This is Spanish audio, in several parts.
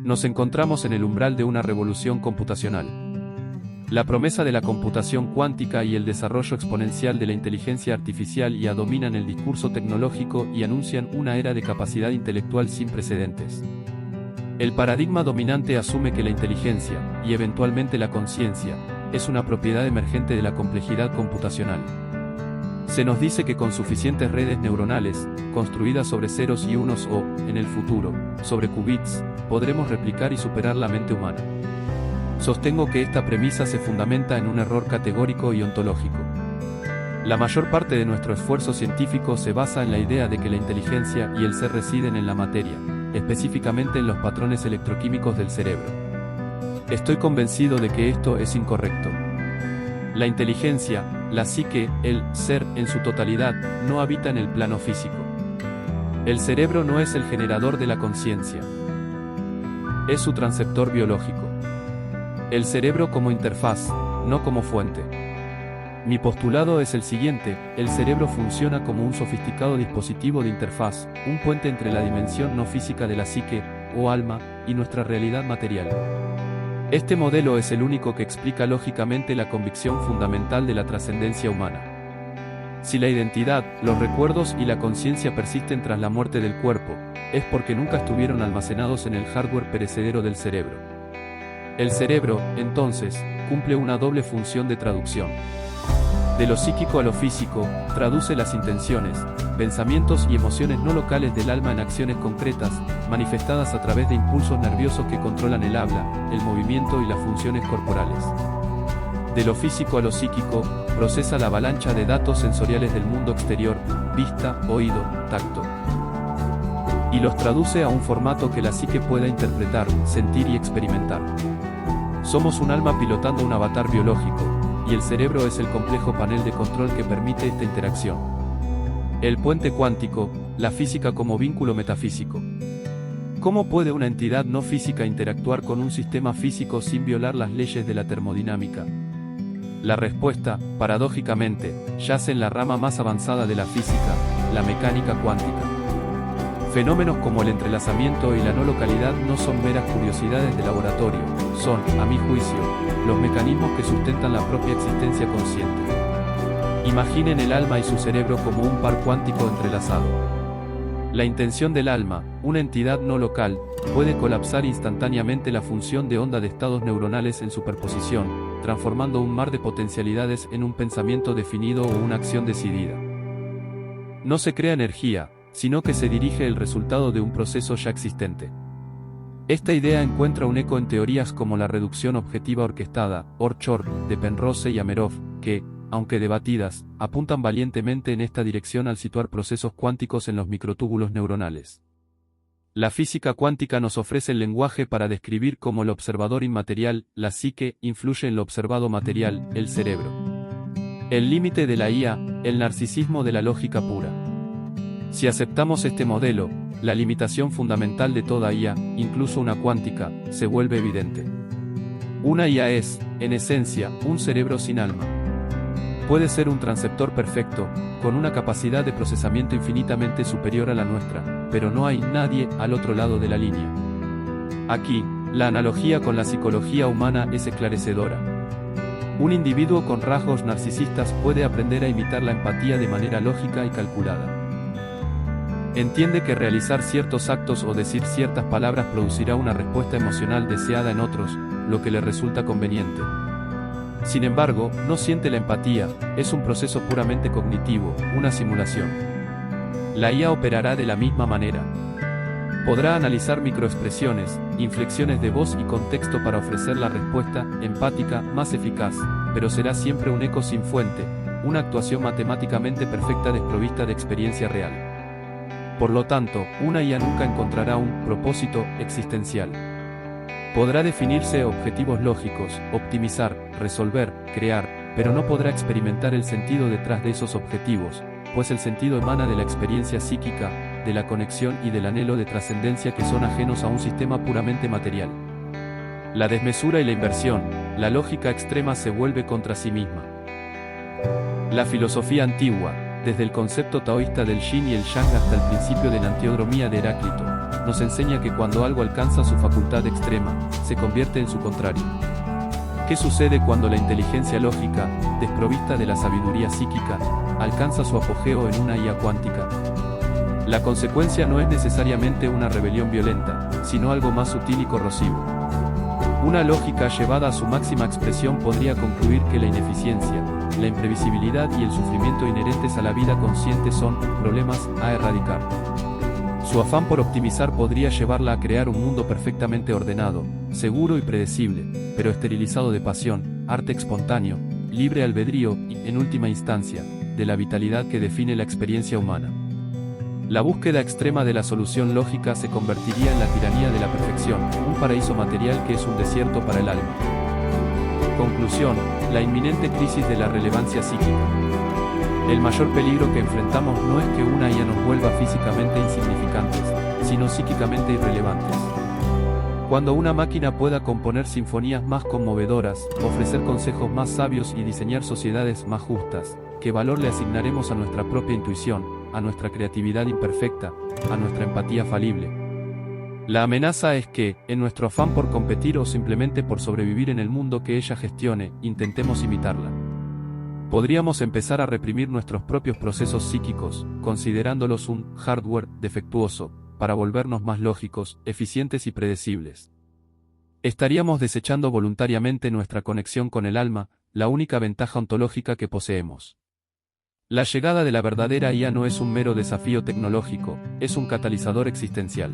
Nos encontramos en el umbral de una revolución computacional. La promesa de la computación cuántica y el desarrollo exponencial de la inteligencia artificial ya dominan el discurso tecnológico y anuncian una era de capacidad intelectual sin precedentes. El paradigma dominante asume que la inteligencia, y eventualmente la conciencia, es una propiedad emergente de la complejidad computacional. Se nos dice que con suficientes redes neuronales, construidas sobre ceros y unos o, en el futuro, sobre qubits, podremos replicar y superar la mente humana. Sostengo que esta premisa se fundamenta en un error categórico y ontológico. La mayor parte de nuestro esfuerzo científico se basa en la idea de que la inteligencia y el ser residen en la materia, específicamente en los patrones electroquímicos del cerebro. Estoy convencido de que esto es incorrecto. La inteligencia, la psique, el ser en su totalidad, no habita en el plano físico. El cerebro no es el generador de la conciencia. Es su transceptor biológico. El cerebro como interfaz, no como fuente. Mi postulado es el siguiente: el cerebro funciona como un sofisticado dispositivo de interfaz, un puente entre la dimensión no física de la psique, o alma, y nuestra realidad material. Este modelo es el único que explica lógicamente la convicción fundamental de la trascendencia humana. Si la identidad, los recuerdos y la conciencia persisten tras la muerte del cuerpo, es porque nunca estuvieron almacenados en el hardware perecedero del cerebro. El cerebro, entonces, cumple una doble función de traducción. De lo psíquico a lo físico, traduce las intenciones, pensamientos y emociones no locales del alma en acciones concretas, manifestadas a través de impulsos nerviosos que controlan el habla, el movimiento y las funciones corporales. De lo físico a lo psíquico, procesa la avalancha de datos sensoriales del mundo exterior, vista, oído, tacto. Y los traduce a un formato que la psique pueda interpretar, sentir y experimentar. Somos un alma pilotando un avatar biológico, y el cerebro es el complejo panel de control que permite esta interacción. El puente cuántico, la física como vínculo metafísico. ¿Cómo puede una entidad no física interactuar con un sistema físico sin violar las leyes de la termodinámica? La respuesta, paradójicamente, yace en la rama más avanzada de la física, la mecánica cuántica. Fenómenos como el entrelazamiento y la no localidad no son meras curiosidades de laboratorio, son, a mi juicio, los mecanismos que sustentan la propia existencia consciente. Imaginen el alma y su cerebro como un par cuántico entrelazado. La intención del alma, una entidad no local, puede colapsar instantáneamente la función de onda de estados neuronales en superposición, transformando un mar de potencialidades en un pensamiento definido o una acción decidida. No se crea energía, sino que se dirige el resultado de un proceso ya existente. Esta idea encuentra un eco en teorías como la reducción objetiva orquestada, Orchard, de Penrose y Amerov, que, aunque debatidas, apuntan valientemente en esta dirección al situar procesos cuánticos en los microtúbulos neuronales. La física cuántica nos ofrece el lenguaje para describir cómo el observador inmaterial, la psique, influye en lo observado material, el cerebro. El límite de la IA, el narcisismo de la lógica pura. Si aceptamos este modelo, la limitación fundamental de toda IA, incluso una cuántica, se vuelve evidente. Una IA es, en esencia, un cerebro sin alma. Puede ser un transceptor perfecto, con una capacidad de procesamiento infinitamente superior a la nuestra, pero no hay nadie al otro lado de la línea. Aquí, la analogía con la psicología humana es esclarecedora. Un individuo con rasgos narcisistas puede aprender a imitar la empatía de manera lógica y calculada. Entiende que realizar ciertos actos o decir ciertas palabras producirá una respuesta emocional deseada en otros, lo que le resulta conveniente. Sin embargo, no siente la empatía, es un proceso puramente cognitivo, una simulación. La IA operará de la misma manera. Podrá analizar microexpresiones, inflexiones de voz y contexto para ofrecer la respuesta empática más eficaz, pero será siempre un eco sin fuente, una actuación matemáticamente perfecta desprovista de experiencia real. Por lo tanto, una IA nunca encontrará un propósito existencial. Podrá definirse objetivos lógicos, optimizar, resolver, crear, pero no podrá experimentar el sentido detrás de esos objetivos, pues el sentido emana de la experiencia psíquica, de la conexión y del anhelo de trascendencia que son ajenos a un sistema puramente material. La desmesura y la inversión, la lógica extrema se vuelve contra sí misma. La filosofía antigua, desde el concepto taoísta del yin y el yang hasta el principio de la enantiodromía de Heráclito, nos enseña que cuando algo alcanza su facultad extrema, se convierte en su contrario. ¿Qué sucede cuando la inteligencia lógica, desprovista de la sabiduría psíquica, alcanza su apogeo en una IA cuántica? La consecuencia no es necesariamente una rebelión violenta, sino algo más sutil y corrosivo. Una lógica llevada a su máxima expresión podría concluir que la ineficiencia, la imprevisibilidad y el sufrimiento inherentes a la vida consciente son problemas a erradicar. Su afán por optimizar podría llevarla a crear un mundo perfectamente ordenado, seguro y predecible, pero esterilizado de pasión, arte espontáneo, libre albedrío y, en última instancia, de la vitalidad que define la experiencia humana. La búsqueda extrema de la solución lógica se convertiría en la tiranía de la perfección, un paraíso material que es un desierto para el alma. Conclusión: la inminente crisis de la relevancia psíquica. El mayor peligro que enfrentamos no es que una IA nos vuelva físicamente insignificantes, sino psíquicamente irrelevantes. Cuando una máquina pueda componer sinfonías más conmovedoras, ofrecer consejos más sabios y diseñar sociedades más justas, ¿qué valor le asignaremos a nuestra propia intuición, a nuestra creatividad imperfecta, a nuestra empatía falible? La amenaza es que, en nuestro afán por competir o simplemente por sobrevivir en el mundo que ella gestione, intentemos imitarla. Podríamos empezar a reprimir nuestros propios procesos psíquicos, considerándolos un hardware defectuoso, para volvernos más lógicos, eficientes y predecibles. Estaríamos desechando voluntariamente nuestra conexión con el alma, la única ventaja ontológica que poseemos. La llegada de la verdadera IA no es un mero desafío tecnológico, es un catalizador existencial.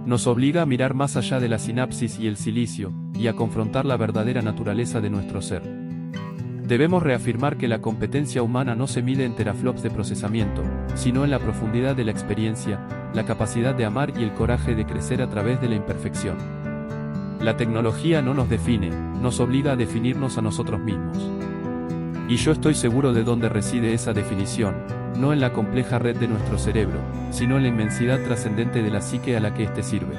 Nos obliga a mirar más allá de la sinapsis y el silicio, y a confrontar la verdadera naturaleza de nuestro ser. Debemos reafirmar que la competencia humana no se mide en teraflops de procesamiento, sino en la profundidad de la experiencia, la capacidad de amar y el coraje de crecer a través de la imperfección. La tecnología no nos define, nos obliga a definirnos a nosotros mismos. Y yo estoy seguro de dónde reside esa definición, no en la compleja red de nuestro cerebro, sino en la inmensidad trascendente de la psique a la que éste sirve.